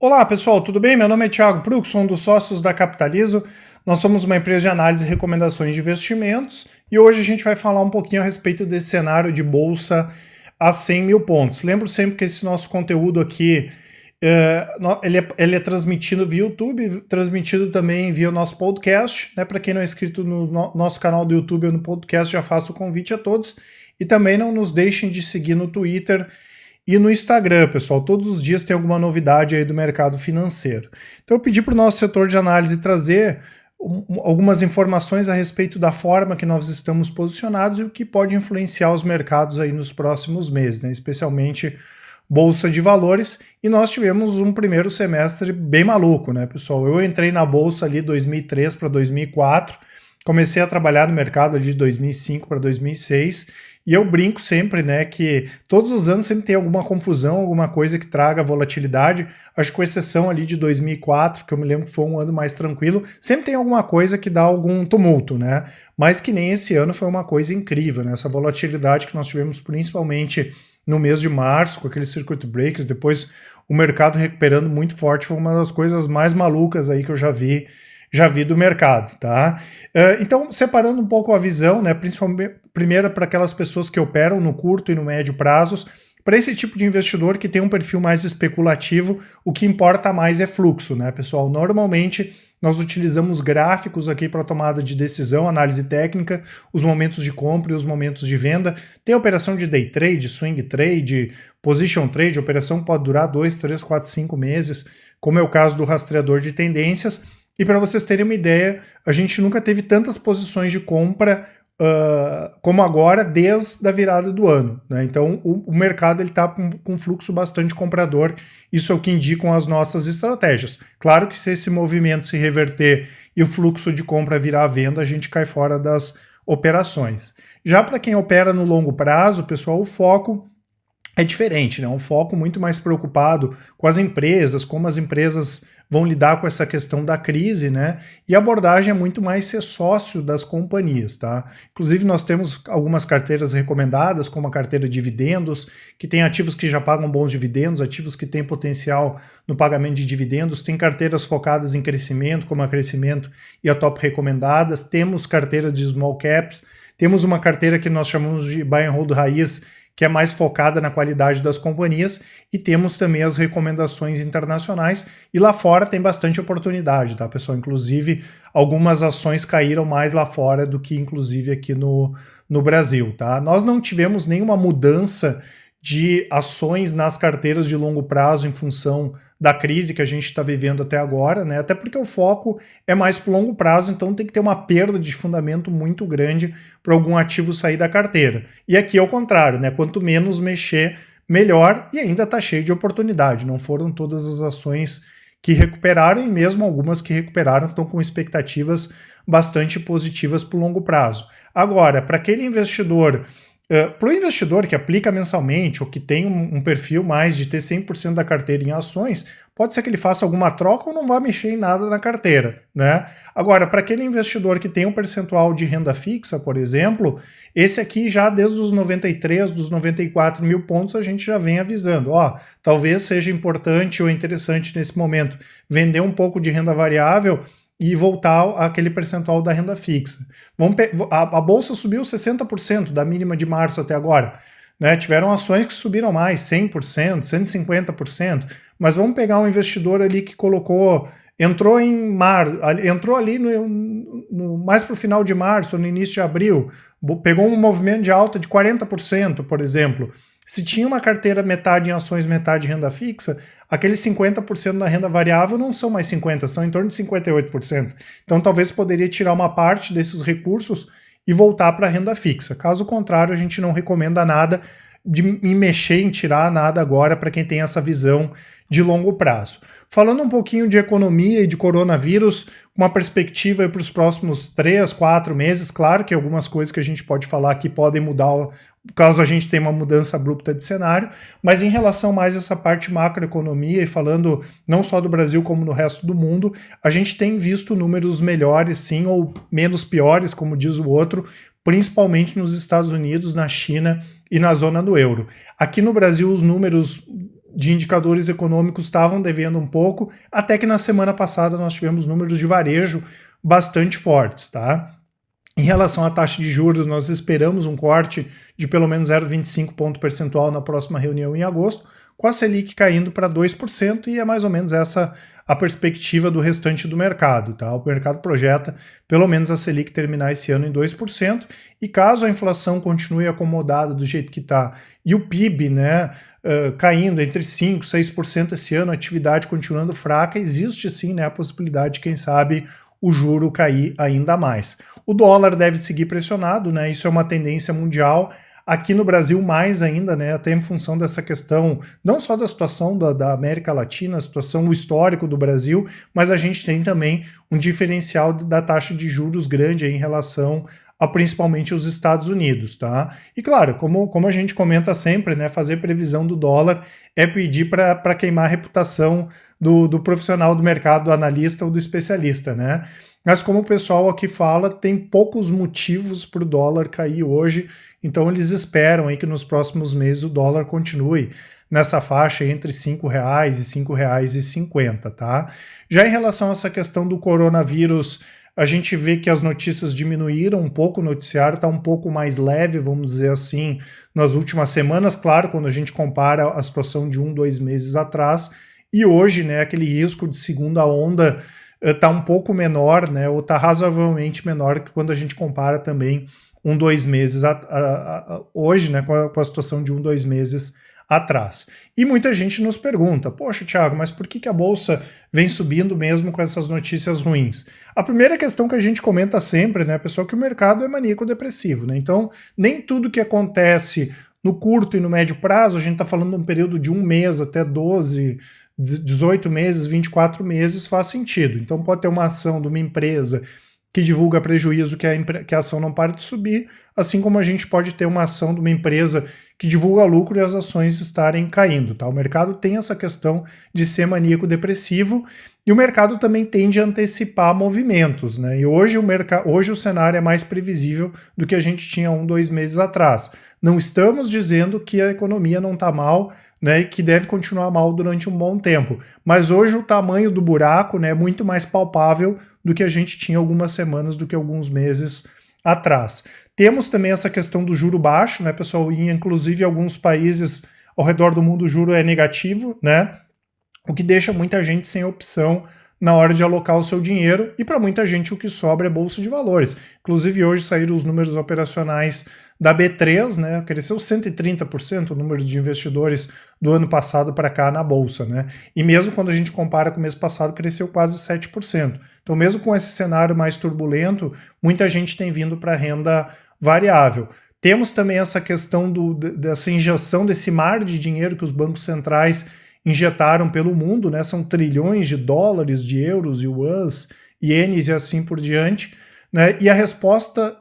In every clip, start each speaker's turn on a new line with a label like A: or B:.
A: Olá pessoal, tudo bem? Meu nome é Thiago Prux, sou um dos sócios da Capitalizo. Nós somos uma empresa de análise e recomendações de investimentos e hoje a gente vai falar um pouquinho a respeito desse cenário de bolsa a 100 mil pontos. Lembro sempre que esse nosso conteúdo aqui ele é transmitido via YouTube, transmitido também via o nosso podcast. Né? Para quem não é inscrito no nosso canal do YouTube ou no podcast, já faço o convite a todos. E também não nos deixem de seguir no Twitter e no Instagram, pessoal. Todos os dias tem alguma novidade aí do mercado financeiro. Então eu pedi para o nosso setor de análise trazer algumas informações a respeito da forma que nós estamos posicionados e o que pode influenciar os mercados aí nos próximos meses, né? Especialmente Bolsa de Valores, e nós tivemos um primeiro semestre bem maluco, né, pessoal? Eu entrei na Bolsa ali 2003 para 2004, comecei a trabalhar no mercado ali de 2005 para 2006, e eu brinco sempre, né, que todos os anos sempre tem alguma confusão, alguma coisa que traga volatilidade. Acho que com exceção ali de 2004, que eu me lembro que foi um ano mais tranquilo, sempre tem alguma coisa que dá algum tumulto, né? Mas que nem esse ano foi uma coisa incrível, né? Essa volatilidade que nós tivemos principalmente no mês de março, com aqueles circuit breaks, depois o mercado recuperando muito forte, foi uma das coisas mais malucas aí que eu já vi do mercado, tá? Então, separando um pouco a visão, né, principalmente, primeiro para aquelas pessoas que operam no curto e no médio prazos, para esse tipo de investidor que tem um perfil mais especulativo, o que importa mais é fluxo, né, pessoal? Normalmente, nós utilizamos gráficos aqui para tomada de decisão, análise técnica, os momentos de compra e os momentos de venda. Tem operação de day trade, swing trade, position trade, a operação pode durar 2, 3, 4, 5 meses, como é o caso do rastreador de tendências. E para vocês terem uma ideia, a gente nunca teve tantas posições de compra como agora, desde a virada do ano. Né? Então, o mercado está com um fluxo bastante comprador. Isso é o que indicam as nossas estratégias. Claro que se esse movimento se reverter e o fluxo de compra virar à venda, a gente cai fora das operações. Já para quem opera no longo prazo, pessoal, o foco é diferente, né? Um foco muito mais preocupado com as empresas, como as empresas vão lidar com essa questão da crise, né? E a abordagem é muito mais ser sócio das companhias, tá? Inclusive, nós temos algumas carteiras recomendadas, como a carteira de dividendos, que tem ativos que já pagam bons dividendos, ativos que têm potencial no pagamento de dividendos, tem carteiras focadas em crescimento, como a Crescimento e a Top Recomendadas, temos carteiras de small caps, temos uma carteira que nós chamamos de buy and hold raiz, que é mais focada na qualidade das companhias, e temos também as recomendações internacionais, e lá fora tem bastante oportunidade, tá, pessoal? Inclusive, algumas ações caíram mais lá fora do que, inclusive, aqui no Brasil, tá? Nós não tivemos nenhuma mudança de ações nas carteiras de longo prazo em função da crise que a gente está vivendo até agora, né? Até porque o foco é mais para o longo prazo, então tem que ter uma perda de fundamento muito grande para algum ativo sair da carteira. E aqui é o contrário, né? Quanto menos mexer, melhor, e ainda está cheio de oportunidade. Não foram todas as ações que recuperaram, e mesmo algumas que recuperaram estão com expectativas bastante positivas para o longo prazo. Agora, para aquele investidor para o investidor que aplica mensalmente ou que tem um perfil mais de ter 100% da carteira em ações, pode ser que ele faça alguma troca ou não vá mexer em nada na carteira, né? Agora, para aquele investidor que tem um percentual de renda fixa, por exemplo, esse aqui já desde os 93, dos 94 mil pontos, a gente já vem avisando, talvez seja importante ou interessante nesse momento vender um pouco de renda variável e voltar àquele percentual da renda fixa. A Bolsa subiu 60% da mínima de março até agora. Né? Tiveram ações que subiram mais, 100%, 150%, mas vamos pegar um investidor ali que entrou ali mais para o final de março, no início de abril, pegou um movimento de alta de 40%, por exemplo. Se tinha uma carteira metade em ações, metade em renda fixa, aqueles 50% da renda variável não são mais 50%, são em torno de 58%. Então talvez poderia tirar uma parte desses recursos e voltar para a renda fixa. Caso contrário, a gente não recomenda nada de mexer em tirar nada agora para quem tem essa visão de longo prazo. Falando um pouquinho de economia e de coronavírus, uma perspectiva para os próximos 3, 4 meses, claro que algumas coisas que a gente pode falar aqui podem mudar caso a gente tenha uma mudança abrupta de cenário, mas em relação mais a essa parte macroeconomia e falando não só do Brasil como no resto do mundo, a gente tem visto números melhores sim ou menos piores, como diz o outro, principalmente nos Estados Unidos, na China e na zona do euro. Aqui no Brasil os números de indicadores econômicos estavam devendo um pouco, até que na semana passada nós tivemos números de varejo bastante fortes, tá? Em relação à taxa de juros, nós esperamos um corte de pelo menos 0,25 ponto percentual na próxima reunião em agosto, com a Selic caindo para 2%, e é mais ou menos essa a perspectiva do restante do mercado, tá? O mercado projeta pelo menos a Selic terminar esse ano em 2%, e caso a inflação continue acomodada do jeito que está e o PIB, né, caindo entre 5% e 6% esse ano, a atividade continuando fraca, existe sim, né, a possibilidade de, quem sabe, o juro cair ainda mais. O dólar deve seguir pressionado, né? Isso é uma tendência mundial. Aqui no Brasil, mais ainda, né? Até em função dessa questão, não só da situação da América Latina, a situação, o histórico do Brasil, mas a gente tem também um diferencial da taxa de juros grande aí em relação a principalmente os Estados Unidos, tá? E claro, como a gente comenta sempre, né? Fazer previsão do dólar é pedir para queimar a reputação do profissional do mercado, do analista ou do especialista, né? Mas como o pessoal aqui fala, tem poucos motivos para o dólar cair hoje, então eles esperam aí que nos próximos meses o dólar continue nessa faixa entre R$ 5,00 e R$ 5,50, tá? Já em relação a essa questão do coronavírus, a gente vê que as notícias diminuíram um pouco, o noticiário está um pouco mais leve, vamos dizer assim, nas últimas semanas, claro, quando a gente compara a situação de 2 meses atrás, e hoje, né, aquele risco de segunda onda está um pouco menor, né, ou está razoavelmente menor que quando a gente compara também 2 meses hoje, né, com a situação de 2 meses atrás. E muita gente nos pergunta, poxa, Thiago, mas por que a Bolsa vem subindo mesmo com essas notícias ruins? A primeira questão que a gente comenta sempre, né, pessoal, que o mercado é maníaco-depressivo, né? Então, nem tudo que acontece no curto e no médio prazo, a gente está falando de um período de 1 mês até 12, 18 meses, 24 meses, faz sentido. Então pode ter uma ação de uma empresa que divulga prejuízo, que a ação não para de subir, assim como a gente pode ter uma ação de uma empresa que divulga lucro e as ações estarem caindo, tá? O mercado tem essa questão de ser maníaco-depressivo, e o mercado também tende a antecipar movimentos, né? E hoje o cenário é mais previsível do que a gente tinha 2 meses atrás. Não estamos dizendo que a economia não está mal, né, e que deve continuar mal durante um bom tempo. Mas hoje o tamanho do buraco, né, é muito mais palpável do que a gente tinha algumas semanas, do que alguns meses atrás. Temos também essa questão do juro baixo, né, pessoal, e inclusive em alguns países ao redor do mundo o juro é negativo, né, o que deixa muita gente sem opção na hora de alocar o seu dinheiro, e para muita gente o que sobra é bolsa de valores. Inclusive hoje saíram os números operacionais da B3, né, cresceu 130% o número de investidores do ano passado para cá na bolsa, né? E mesmo quando a gente compara com o mês passado, cresceu quase 7%. Então, mesmo com esse cenário mais turbulento, muita gente tem vindo para a renda variável. Temos também essa questão dessa injeção desse mar de dinheiro que os bancos centrais injetaram pelo mundo, né? São trilhões de dólares, de euros, yuans, ienes e assim por diante, né? E a resposta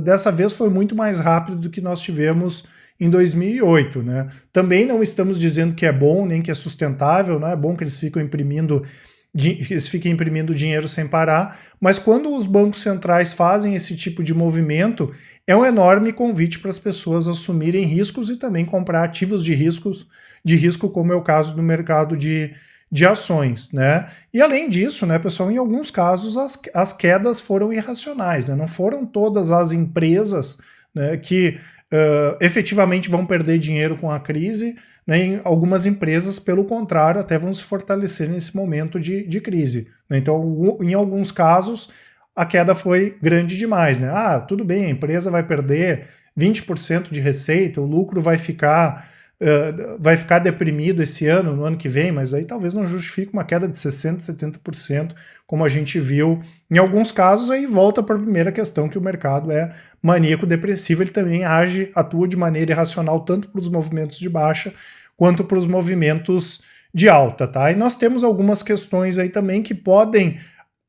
A: dessa vez foi muito mais rápida do que nós tivemos em 2008. Né? Também não estamos dizendo que é bom, nem que é sustentável, não é bom que eles fiquem imprimindo dinheiro sem parar, mas quando os bancos centrais fazem esse tipo de movimento, é um enorme convite para as pessoas assumirem riscos e também comprar ativos de risco, como é o caso do mercado de ações, né? E além disso, né, pessoal, em alguns casos as quedas foram irracionais, né? Não foram todas as empresas, né, que efetivamente vão perder dinheiro com a crise, né? Em algumas empresas, pelo contrário, até vão se fortalecer nesse momento de crise, né? Então, em alguns casos, a queda foi grande demais, né? Ah, tudo bem, a empresa vai perder 20% de receita, o lucro vai ficar deprimido esse ano, no ano que vem, mas aí talvez não justifique uma queda de 60%, 70%, como a gente viu em alguns casos. Aí volta para a primeira questão, que o mercado é maníaco-depressivo, ele também atua de maneira irracional, tanto para os movimentos de baixa, quanto para os movimentos de alta, tá? E nós temos algumas questões aí também que podem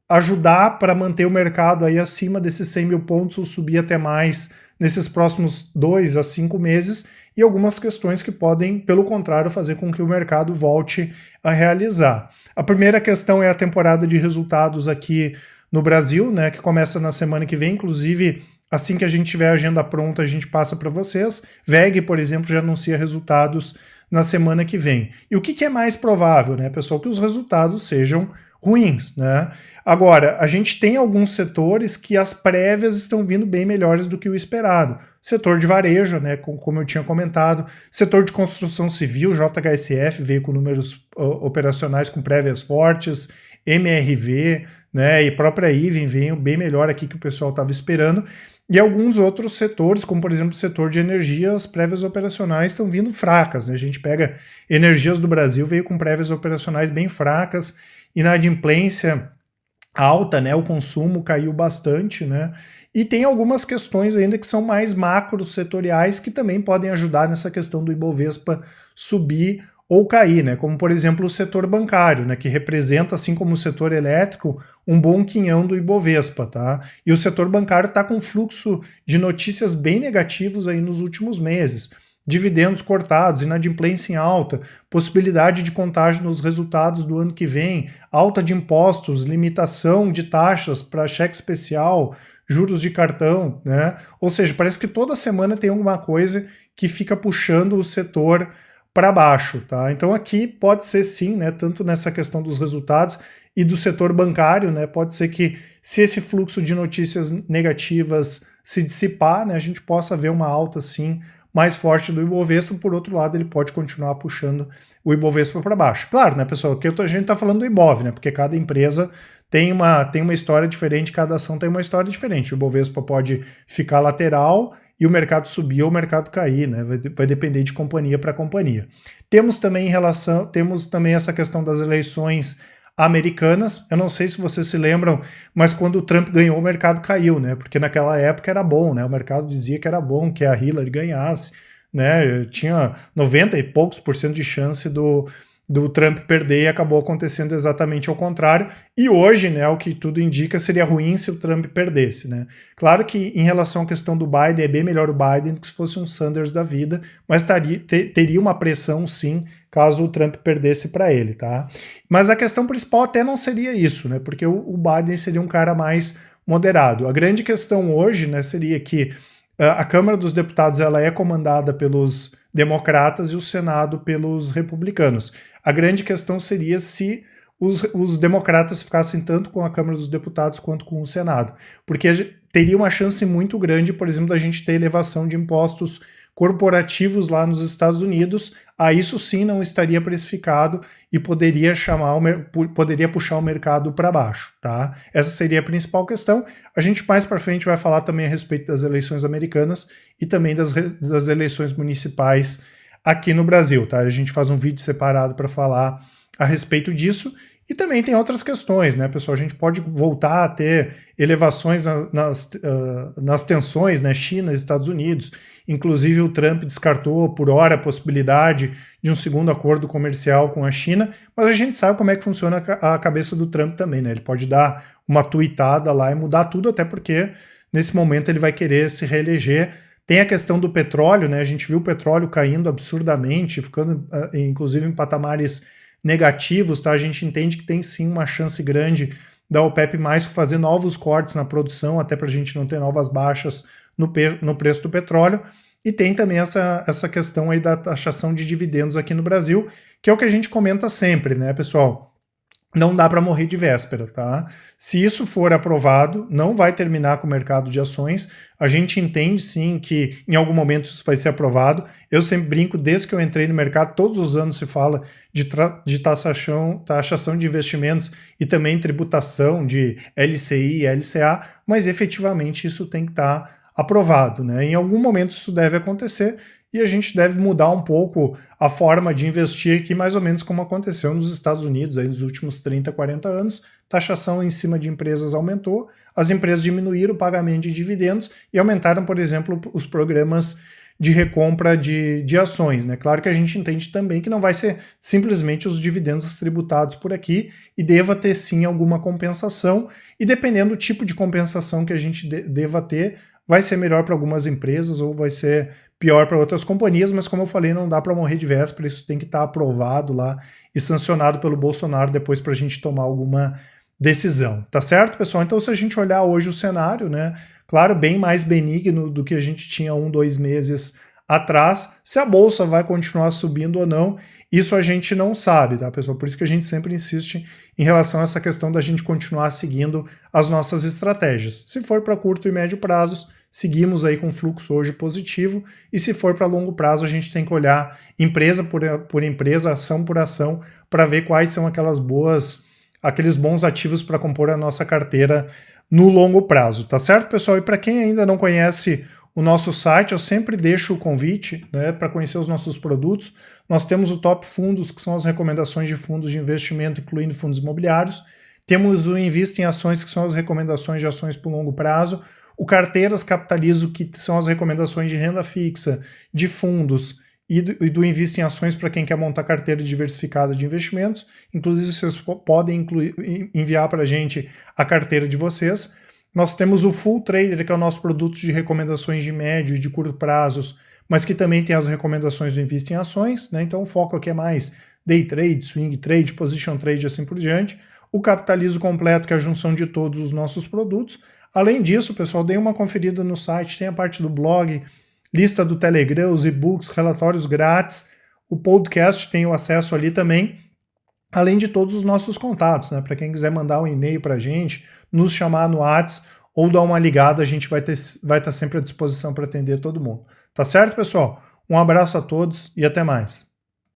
A: ajudar para manter o mercado aí acima desses 100 mil pontos, ou subir até mais nesses próximos 2 a 5 meses, e algumas questões que podem, pelo contrário, fazer com que o mercado volte a realizar. A primeira questão é a temporada de resultados aqui no Brasil, né, que começa na semana que vem. Inclusive, assim que a gente tiver a agenda pronta, a gente passa para vocês. WEG, por exemplo, já anuncia resultados na semana que vem. E o que é mais provável, né, pessoal? Que os resultados sejam ruins, né? Agora, a gente tem alguns setores que as prévias estão vindo bem melhores do que o esperado. Setor de varejo, né, como eu tinha comentado, setor de construção civil, JHSF veio com números operacionais com prévias fortes, MRV, né, e própria Even veio bem melhor aqui que o pessoal estava esperando. E alguns outros setores, como por exemplo o setor de energia, as prévias operacionais estão vindo fracas, né? A gente pega Energias do Brasil, veio com prévias operacionais bem fracas, inadimplência alta, né? O consumo caiu bastante, né? E tem algumas questões ainda que são mais macro setoriais que também podem ajudar nessa questão do Ibovespa subir ou cair, né? Como por exemplo o setor bancário, né? Que representa, assim como o setor elétrico, um bom quinhão do Ibovespa, tá? E o setor bancário está com fluxo de notícias bem negativos aí nos últimos meses. Dividendos cortados, inadimplência em alta, possibilidade de contágio nos resultados do ano que vem, alta de impostos, limitação de taxas para cheque especial, juros de cartão, né? Ou seja, parece que toda semana tem alguma coisa que fica puxando o setor para baixo, tá? Então aqui pode ser sim, né, tanto nessa questão dos resultados e do setor bancário, né, pode ser que se esse fluxo de notícias negativas se dissipar, né, a gente possa ver uma alta sim mais forte do Ibovespa. Por outro lado, ele pode continuar puxando o Ibovespa para baixo. Claro, né, pessoal, que a gente está falando do Ibov, né, porque cada empresa tem uma história diferente, cada ação tem uma história diferente. O Ibovespa pode ficar lateral e o mercado subir ou o mercado cair, né? Vai depender de companhia para companhia. Temos também essa questão das eleições americanas. Eu não sei se vocês se lembram, mas quando o Trump ganhou, o mercado caiu, né? Porque naquela época era bom, né? O mercado dizia que era bom que a Hillary ganhasse, né? Tinha 90 e poucos por cento de chance do Trump perder, e acabou acontecendo exatamente ao contrário. E hoje, né, o que tudo indica, seria ruim se o Trump perdesse, né? Claro que em relação à questão do Biden, é bem melhor o Biden do que se fosse um Sanders da vida, mas teria uma pressão sim, caso o Trump perdesse para ele, tá? Mas a questão principal até não seria isso, né? Porque o Biden seria um cara mais moderado. A grande questão hoje, né, seria que a Câmara dos Deputados ela é comandada pelos democratas e o Senado pelos republicanos. A grande questão seria se os democratas ficassem tanto com a Câmara dos Deputados quanto com o Senado, porque teria uma chance muito grande, por exemplo, da gente ter elevação de impostos corporativos lá nos Estados Unidos. Aí isso sim não estaria precificado e poderia puxar o mercado para baixo, tá? Essa seria a principal questão. A gente mais para frente vai falar também a respeito das eleições americanas e também das eleições municipais aqui no Brasil, tá? A gente faz um vídeo separado para falar a respeito disso. E também tem outras questões, né, pessoal? A gente pode voltar a ter elevações nas tensões, né, China e Estados Unidos. Inclusive o Trump descartou por hora a possibilidade de um segundo acordo comercial com a China, mas a gente sabe como é que funciona a cabeça do Trump também, né? Ele pode dar uma tuitada lá e mudar tudo, até porque nesse momento ele vai querer se reeleger. Tem a questão do petróleo, né? A gente viu o petróleo caindo absurdamente, ficando inclusive em patamares negativos, tá? A gente entende que tem sim uma chance grande da OPEP+ fazer novos cortes na produção, até para a gente não ter novas baixas no preço do petróleo. E tem também essa questão aí da taxação de dividendos aqui no Brasil, que é o que a gente comenta sempre, né, pessoal? Não dá para morrer de véspera, tá? Se isso for aprovado, não vai terminar com o mercado de ações. A gente entende sim que em algum momento isso vai ser aprovado. Eu sempre brinco, desde que eu entrei no mercado, todos os anos se fala de taxação de investimentos e também tributação de LCI e LCA, mas efetivamente isso tem que estar aprovado, né? Em algum momento isso deve acontecer e a gente deve mudar um pouco a forma de investir aqui, mais ou menos como aconteceu nos Estados Unidos aí nos últimos 30, 40 anos. Taxação em cima de empresas aumentou, as empresas diminuíram o pagamento de dividendos e aumentaram, por exemplo, os programas de recompra de ações, né? Claro que a gente entende também que não vai ser simplesmente os dividendos tributados por aqui e deva ter sim alguma compensação, e dependendo do tipo de compensação que a gente deva ter, vai ser melhor para algumas empresas ou vai ser pior para outras companhias, mas como eu falei, não dá para morrer de véspera, isso tem que estar aprovado lá e sancionado pelo Bolsonaro depois para a gente tomar alguma decisão, tá certo, pessoal? Então se a gente olhar hoje o cenário, né, claro, bem mais benigno do que a gente tinha 1, 2 meses atrás. Se a bolsa vai continuar subindo ou não, isso a gente não sabe, tá, pessoal? Por isso que a gente sempre insiste em relação a essa questão da gente continuar seguindo as nossas estratégias. Se for para curto e médio prazos, seguimos aí com fluxo hoje positivo, e se for para longo prazo, a gente tem que olhar empresa por empresa, ação por ação, para ver quais são aqueles bons ativos para compor a nossa carteira no longo prazo, tá certo, pessoal? E para quem ainda não conhece o nosso site, eu sempre deixo o convite, né, para conhecer os nossos produtos. Nós temos o Top Fundos, que são as recomendações de fundos de investimento, incluindo fundos imobiliários. Temos o Invista em Ações, que são as recomendações de ações por longo prazo. O Carteiras Capitalizo, que são as recomendações de renda fixa, de fundos e do Invista em Ações para quem quer montar carteira diversificada de investimentos. Inclusive, vocês podem enviar para a gente a carteira de vocês. Nós temos o Full Trader, que é o nosso produto de recomendações de médio e de curto prazos, mas que também tem as recomendações do Invista em Ações, né? Então o foco aqui é mais day trade, swing trade, position trade e assim por diante. O Capitalizo Completo, que é a junção de todos os nossos produtos. Além disso, pessoal, deem uma conferida no site, tem a parte do blog, lista do Telegram, os e-books, relatórios grátis. O podcast tem o acesso ali também, além de todos os nossos contatos, né? Para quem quiser mandar um e-mail para a gente, nos chamar no WhatsApp ou dar uma ligada, a gente vai estar sempre à disposição para atender todo mundo. Tá certo, pessoal? Um abraço a todos e até mais.